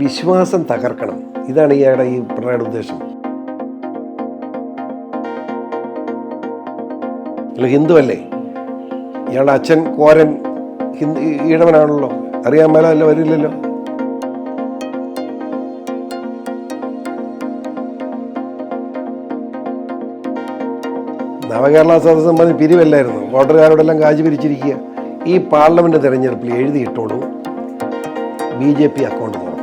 വിശ്വാസം തകർക്കണം. ഇതാണ് ഇയാളുടെ ഈ പിണറായിയുടെ ഉദ്ദേശം. ഹിന്ദു അല്ലേ? ഇയാളുടെ അച്ഛൻ കോരൻ ഈഴവനാണല്ലോ, അറിയാൻ മേല അല്ല, വരില്ലല്ലോ. നവകേരള സദസ്സം പറഞ്ഞ് പിരിവല്ലായിരുന്നു, വോട്ടർകാരോടെല്ലാം കാശ് പിരിച്ചിരിക്കുക. ഈ പാർലമെന്റ് തെരഞ്ഞെടുപ്പിൽ എഴുതിയിട്ടോളൂ BJP അക്കൗണ്ട് തുറക്കും.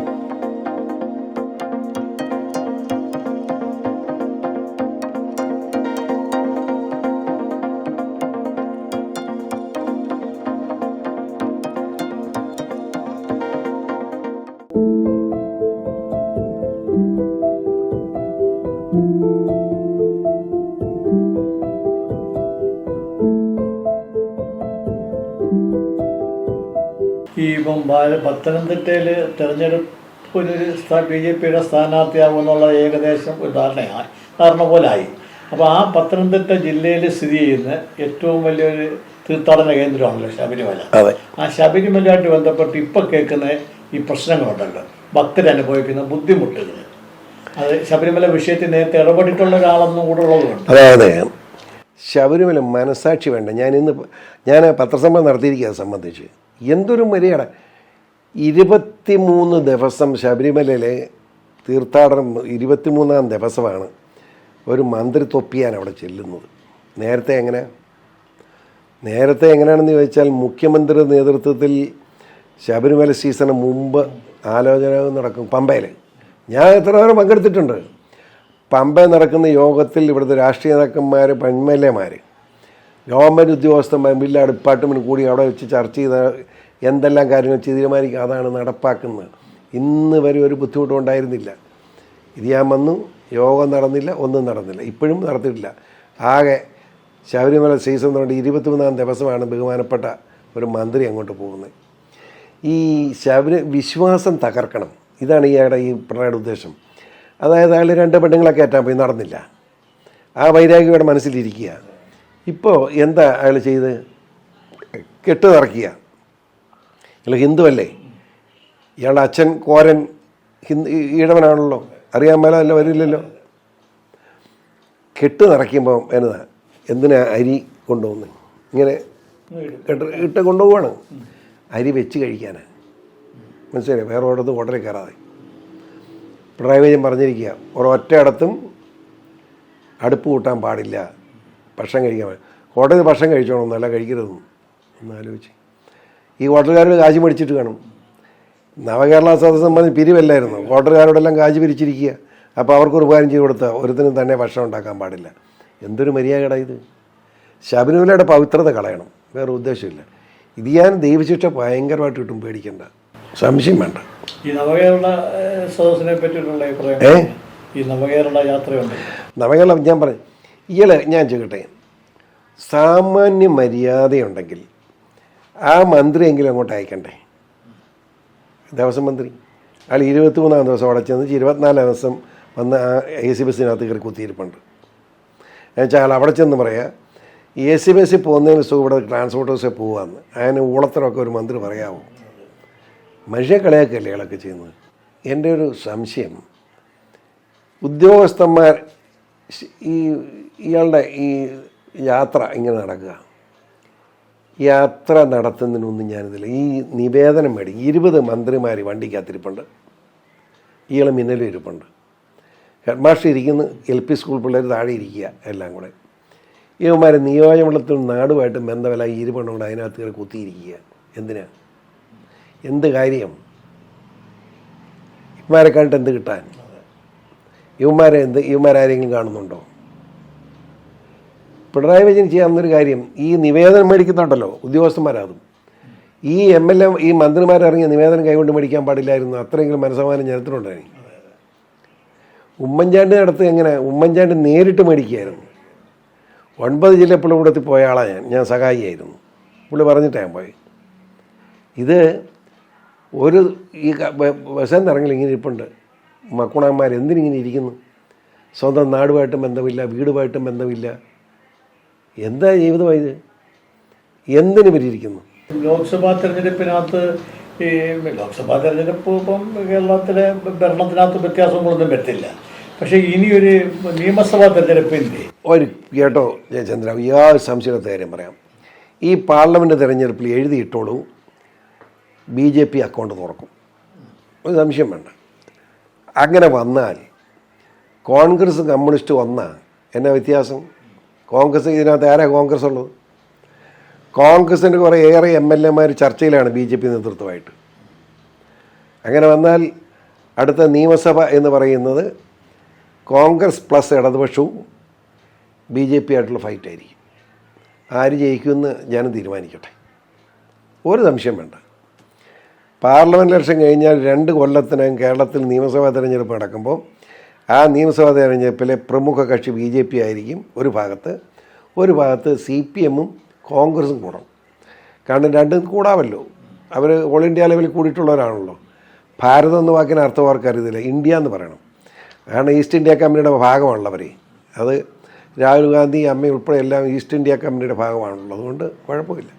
ഇപ്പം പത്തനംതിട്ടയിൽ തെരഞ്ഞെടുപ്പിനൊരു BJPയുടെ സ്ഥാനാർത്ഥിയാകുമെന്നുള്ള ഏകദേശം ഒരു ധാരണ പോലായി. അപ്പോൾ ആ പത്തനംതിട്ട ജില്ലയിൽ സ്ഥിതി ചെയ്യുന്ന ഏറ്റവും വലിയൊരു തീർത്ഥാടന കേന്ദ്രമാണല്ലോ ശബരിമല. ആ ശബരിമലയായിട്ട് ബന്ധപ്പെട്ട് ഇപ്പം കേൾക്കുന്ന ഈ പ്രശ്നങ്ങളുണ്ടല്ലോ, ഭക്തരനുഭവിക്കുന്ന ബുദ്ധിമുട്ടുകൾ, അത് ശബരിമല വിഷയത്തിൽ നേരത്തെ ഇടപെട്ടിട്ടുള്ള ഒരാളൊന്നും കൂടെ ഉള്ളതുകൊണ്ട്. അതായത് ശബരിമല മനസാക്ഷി വേണ്ട. ഞാൻ പത്രസമ്മേളനം നടത്തിയിരിക്കുക അത് സംബന്ധിച്ച്. എന്തൊരു മര്യാദ! 23 ദിവസം ശബരിമലയിലെ തീർത്ഥാടനം, 23-ാം ദിവസമാണ് ഒരു മന്ത്രി തൊപ്പിയാൻ അവിടെ ചെല്ലുന്നത്. നേരത്തെ എങ്ങനെയാണെന്ന് ചോദിച്ചാൽ, മുഖ്യമന്ത്രി നേതൃത്വത്തിൽ ശബരിമല സീസണ് മുമ്പ് ആലോചന നടക്കും പമ്പയിൽ. ഞാൻ എത്ര നേരം പങ്കെടുത്തിട്ടുണ്ട്. പമ്പയിൽ നടക്കുന്ന യോഗത്തിൽ ഇവിടുത്തെ രാഷ്ട്രീയ നേതാക്കന്മാർ, MLA-മാർ, ഗവൺമെൻറ് ഉദ്യോഗസ്ഥന്മാർ, ജില്ലാ ഡിപ്പാർട്ട്മെൻറ്റ് കൂടി അവിടെ വെച്ച് ചർച്ച ചെയ്ത എന്തെല്ലാം കാര്യങ്ങൾ തീരുമാനിക്കുക, അതാണ് നടപ്പാക്കുന്നത്. ഇന്ന് വരെ ഒരു ബുദ്ധിമുട്ടും ഉണ്ടായിരുന്നില്ല. ഇത് ഞാൻ വന്നു, യോഗം നടന്നില്ല, ഒന്നും നടന്നില്ല, ഇപ്പോഴും നടത്തിയിട്ടില്ല. ആകെ ശബരിമല സീസൺ കൊണ്ട് 23-ാം ദിവസമാണ് ബഹുമാനപ്പെട്ട ഒരു മന്ത്രി അങ്ങോട്ട് പോകുന്നത്. ഈ വിശ്വാസം തകർക്കണം. ഇതാണ് ഇയാളുടെ ഈ പിണറായിയുടെ ഉദ്ദേശം. അതായത് അയാൾ 2 പെണ്ണുങ്ങളെ കയറ്റാൻ പോയി, നടന്നില്ല. ആ വൈരാഗ്യയുടെ മനസ്സിലിരിക്കുക. ഇപ്പോൾ എന്താ അയാൾ ചെയ്ത്? കെട്ട് നിറയ്ക്കുക. ഇയാൾ ഹിന്ദു അല്ലേ? ഇയാളുടെ അച്ഛൻ കോരൻ ഈഴവനാണല്ലോ, അറിയാൻ മേല അല്ല, വരില്ലല്ലോ. കെട്ട് നിറയ്ക്കുമ്പോൾ എന്തിനാ അരി കൊണ്ടുപോകുന്നത്? ഇങ്ങനെ ഇട്ട് കൊണ്ടുപോവാണ്. അരി വെച്ച് കഴിക്കാനാണ്, മനസ്സിലായി? വേറെ ഒരിടത്ത് ഹോട്ടലിൽ കയറാതെ. പിണറായി വിജയൻ പറഞ്ഞിരിക്കുക, ഒരൊറ്റ ഇടത്തും അടുപ്പ് കൂട്ടാൻ പാടില്ല, ഭക്ഷണം കഴിക്കാൻ പാടില്ല. ഹോട്ടലിൽ ഭക്ഷണം കഴിച്ചോണം, നല്ല കഴിക്കരുതെന്ന് ഒന്ന് ആലോചിച്ച്. ഈ ഹോട്ടലുകാരോട് കാശ് മേടിച്ചിട്ട് കാണും. നവകേരള സദസ്സം പറഞ്ഞ് പിരിവല്ലായിരുന്നു, ഹോട്ടലുകാരോടെല്ലാം കാശ് പിരിച്ചിരിക്കുക. അപ്പോൾ അവർക്കൊരു ഉപകാരം ചെയ്ത് കൊടുത്താൽ ഒരുത്തിനും തന്നെ ഭക്ഷണം ഉണ്ടാക്കാൻ പാടില്ല. എന്തൊരു മര്യാദ ഇത്! ശബരിമലയുടെ പവിത്രത കളയണം, വേറെ ഉദ്ദേശമില്ല. ഇത് ഞാൻ ദൈവശിക്ഷ ഭയങ്കരമായിട്ട് കിട്ടും, പേടിക്കണ്ട, സംശയം വേണ്ട. ഈ നവകേരള സദസ്സിനെ പറ്റിയിട്ടുള്ള അഭിപ്രായം, ഈ നവകേരള യാത്രയുണ്ട്, നവകേരളം ഞാൻ പറഞ്ഞു. ഞാൻ ചെയ്യട്ടെ, സാമാന്യ മര്യാദയുണ്ടെങ്കിൽ ആ മന്ത്രിയെങ്കിലും അങ്ങോട്ട് അയക്കണ്ടേ? ദേവസ്വം മന്ത്രി അയാൾ 23-ാം ദിവസം അവിടെ ചെന്ന് 24 ദിവസം വന്ന് ആ AC ബസ്സിനകത്ത് കയറി കുത്തിയിരിപ്പുണ്ട്. എന്നുവെച്ചാൽ അവിടെ ചെന്ന് പറയാം, AC ബസ്സിൽ പോകുന്നതിന് സുഖം ഇവിടെ ട്രാൻസ്പോർട്ട് ബസ്സിൽ പോകാമെന്ന്. അതിന് ഊളത്തരമൊക്കെ ഒരു മന്ത്രി പറയാമോ? മനുഷ്യ കളിയാക്കല്ലേ ഇയാളൊക്കെ ചെയ്യുന്നത്? എൻ്റെ ഒരു സംശയം, ഉദ്യോഗസ്ഥന്മാർ ഇയാളുടെ ഈ യാത്ര ഇങ്ങനെ നടക്കുക, യാത്ര നടത്തുന്നതിനൊന്നും ഞാനിതില്ല. ഈ നിവേദനം മേടിക്കും. 20 മന്ത്രിമാർ വണ്ടിക്കകത്തിരിപ്പുണ്ട്, ഇയാൾ മിന്നലും ഇരിപ്പുണ്ട്. ഹെഡ് മാസ്റ്റർ ഇരിക്കുന്നു, LP സ്കൂൾ പിള്ളേർ താഴെ ഇരിക്കുക, എല്ലാം കൂടെ. ഇവന്മാർ നിയോജകമണ്ഡലത്തിൽ നാടുമായിട്ട് ബന്ധമില്ല, ഇരുപണ്ണുകൊണ്ട് അതിനകത്ത് കയറി കുത്തിയിരിക്കുക. എന്തിനാ? എന്ത് കാര്യം? ഇവന്മാരെ കണ്ടിട്ട് എന്ത് കിട്ടാൻ? ഇവന്മാരാരെങ്കിലും കാണുന്നുണ്ടോ? പിണറായി വിജയൻ ചെയ്യാവുന്നൊരു കാര്യം, ഈ നിവേദനം മേടിക്കുന്നുണ്ടല്ലോ ഉദ്യോഗസ്ഥന്മാരതും, ഈ MLA ഈ മന്ത്രിമാരിറങ്ങിയ നിവേദനം കൈകൊണ്ട് മേടിക്കാൻ പാടില്ലായിരുന്നു. അത്രയെങ്കിലും മനസ്സമാനം ജനത്തിനുണ്ടായിരുന്നു. ഉമ്മൻചാണ്ടി അടുത്ത് എങ്ങനെ? ഉമ്മൻചാണ്ടി നേരിട്ട് മേടിക്കുകയായിരുന്നു. 9 ജില്ല പുള്ളിക്കൂടത്തിൽ പോയ ആളാണ് ഞാൻ സഹായിയായിരുന്നു. പുള്ളി പറഞ്ഞിട്ടാണ് ഞാൻ പോയി. ഇത് ഒരു ഈ ബസ്സെന്ന് ഇറങ്ങി ഇങ്ങനെ ഇരിപ്പുണ്ട് മക്കുണന്മാർ. എന്തിനിങ്ങനെ ഇരിക്കുന്നു? സ്വന്തം നാടുമായിട്ടും ബന്ധമില്ല, വീടുമായിട്ടും ബന്ധമില്ല. എന്താ ജീവിതമായത്? എന്തിനു പറ്റിയിരിക്കുന്നു? ലോക്സഭാ തെരഞ്ഞെടുപ്പിനകത്ത് ഈ ലോക്സഭാ തെരഞ്ഞെടുപ്പ് ഇപ്പം കേരളത്തിലെ ഭരണത്തിനകത്ത് വ്യത്യാസങ്ങളൊന്നും വരത്തില്ല. പക്ഷേ ഇനിയൊരു നിയമസഭാ തെരഞ്ഞെടുപ്പിൻ്റെ ഒരു കേട്ടോ ജയചന്ദ്ര, യാതൊരു സംശയത്തെ കാര്യം പറയാം. ഈ പാർലമെൻറ്റ് തെരഞ്ഞെടുപ്പിൽ എഴുതിയിട്ടോളൂ BJP അക്കൗണ്ട് തുറക്കും, ഒരു സംശയം വേണ്ട. അങ്ങനെ വന്നാൽ കോൺഗ്രസ് കമ്മ്യൂണിസ്റ്റ് വന്നാൽ എന്നാ വ്യത്യാസം? കോൺഗ്രസ് ഇതിനകത്ത് ആരാ കോൺഗ്രസ് ഉള്ളത്? കോൺഗ്രസിൻ്റെ കുറേ ഏറെ MLA ചർച്ചയിലാണ് BJP നേതൃത്വമായിട്ട്. അങ്ങനെ വന്നാൽ അടുത്ത നിയമസഭ എന്ന് പറയുന്നത് കോൺഗ്രസ് പ്ലസ് ഇടതുപക്ഷവും BJP ആയിട്ടുള്ള ഫൈറ്റായിരിക്കും. ആര് ജയിക്കുമെന്ന് ജനം തീരുമാനിക്കട്ടെ, ഒരു സംശയം വേണ്ട. പാർലമെൻറ്റ് ഇലക്ഷൻ കഴിഞ്ഞാൽ 2 കൊല്ലത്തിനകം കേരളത്തിൽ നിയമസഭാ തെരഞ്ഞെടുപ്പ് നടക്കുമ്പോൾ ആ നിയമസഭാ തെരഞ്ഞെടുപ്പിലെ പ്രമുഖ കക്ഷി BJP ആയിരിക്കും ഒരു ഭാഗത്ത്, ഒരു ഭാഗത്ത് CPM-ഉം കോൺഗ്രസും കൂടണം. കാരണം രണ്ടും കൂടാമല്ലോ, അവർ ഓൾ ഇന്ത്യ ലെവലിൽ കൂടിയിട്ടുള്ളവരാണല്ലോ. ഭാരതം എന്ന വാക്കിന് അർത്ഥം അവർക്ക് അറിയത്തില്ല, ഇന്ത്യ എന്ന് പറയണം. കാരണം ഈസ്റ്റ് ഇന്ത്യ കമ്പനിയുടെ ഭാഗമാണുള്ളവർ. അത് രാഹുൽ ഗാന്ധി, അമ്മ ഉൾപ്പെടെ എല്ലാം ഈസ്റ്റ് ഇന്ത്യ കമ്പനിയുടെ ഭാഗമാണുള്ളത്. അതുകൊണ്ട് കുഴപ്പമില്ല.